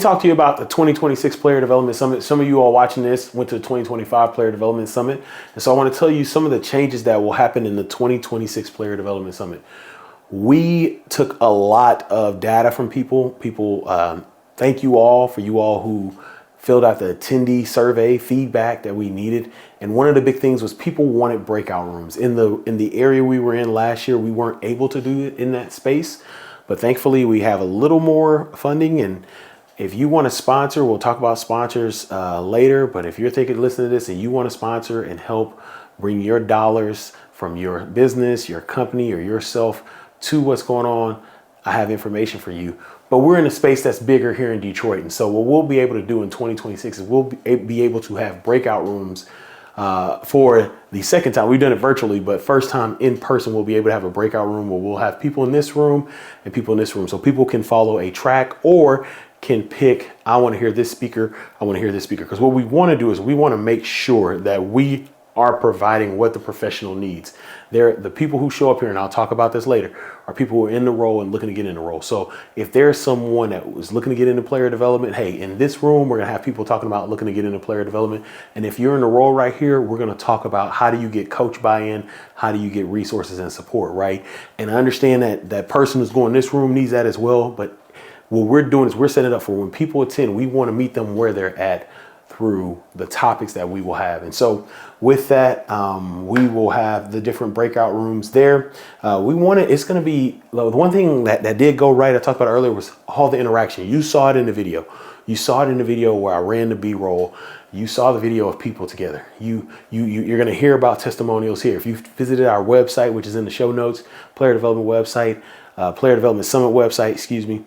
Talk to you about the 2026 Player Development Summit. Some of you all watching this went to the 2025 Player Development Summit. And so I want to tell you some of the changes that will happen in the 2026 Player Development Summit. We took a lot of data from people. Thank you all who filled out the attendee survey feedback that we needed. And one of the big things was people wanted breakout rooms. In the area we were in last year, we weren't able to do it in that space. But thankfully, we have a little more funding, and if you want to sponsor, we'll talk about sponsors later, but if you're listening to this and you want to sponsor and help bring your dollars from your business, your company, or yourself to what's going on, I have information for you. But we're in a space that's bigger here in Detroit. And so what we'll be able to do in 2026 is we'll be able to have breakout rooms for the second time. We've done it virtually, but first time in person, we'll be able to have a breakout room where we'll have people in this room and people in this room. So people can follow a track or can pick, I want to hear this speaker, I want to hear this speaker. Because what we want to do is we want to make sure that we are providing what the professional needs. The people who show up here, and I'll talk about this later, are people who are in the role and looking to get in the role. So if there's someone that was looking to get into player development, hey, in this room, we're going to have people talking about looking to get into player development. And if you're in the role right here, we're going to talk about how do you get coach buy-in? How do you get resources and support, right? And I understand that that person who's going in this room needs that as well. But what we're doing is we're setting it up for when people attend, we want to meet them where they're at through the topics that we will have. And so with that, we will have the different breakout rooms there. It's going to be, the one thing that did go right, I talked about earlier, was all the interaction. You saw it in the video. You saw it in the video where I ran the B-roll. You saw the video of people together. You're going to hear about testimonials here. If you've visited our website, which is in the show notes, Player Development website, Player Development Summit website, excuse me,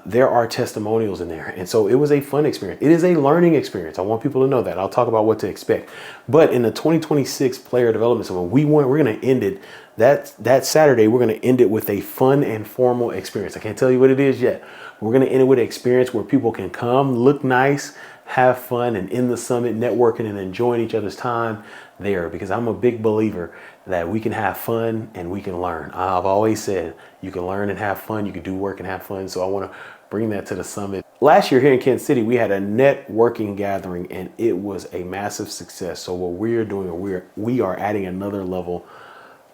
there are testimonials in there. And so it was a fun experience. It is a learning experience. I want people to know that. I'll talk about what to expect. But in the 2026 Player Development Summit, we're going to end it that Saturday. We're going to end it with a fun and formal experience. I can't tell you what it is yet. We're going to end it with an experience where people can come, look nice, have fun, and in the summit networking and enjoying each other's time there, because I'm a big believer that we can have fun and we can learn. I've always said you can learn and have fun, you can do work and have fun. So I want to bring that to the summit. Last year here in Kansas City, we had a networking gathering and it was a massive success. So what we're doing, we are adding another level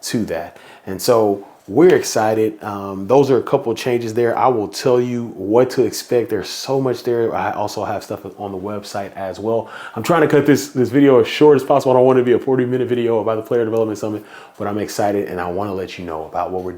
to that. And so we're excited. Those are a couple of changes there. I will tell you what to expect. There's so much there. I also have stuff on the website as well. I'm trying to cut this video as short as possible. I don't want it to be a 40-minute video about the Player Development Summit, but I'm excited and I want to let you know about what we're doing.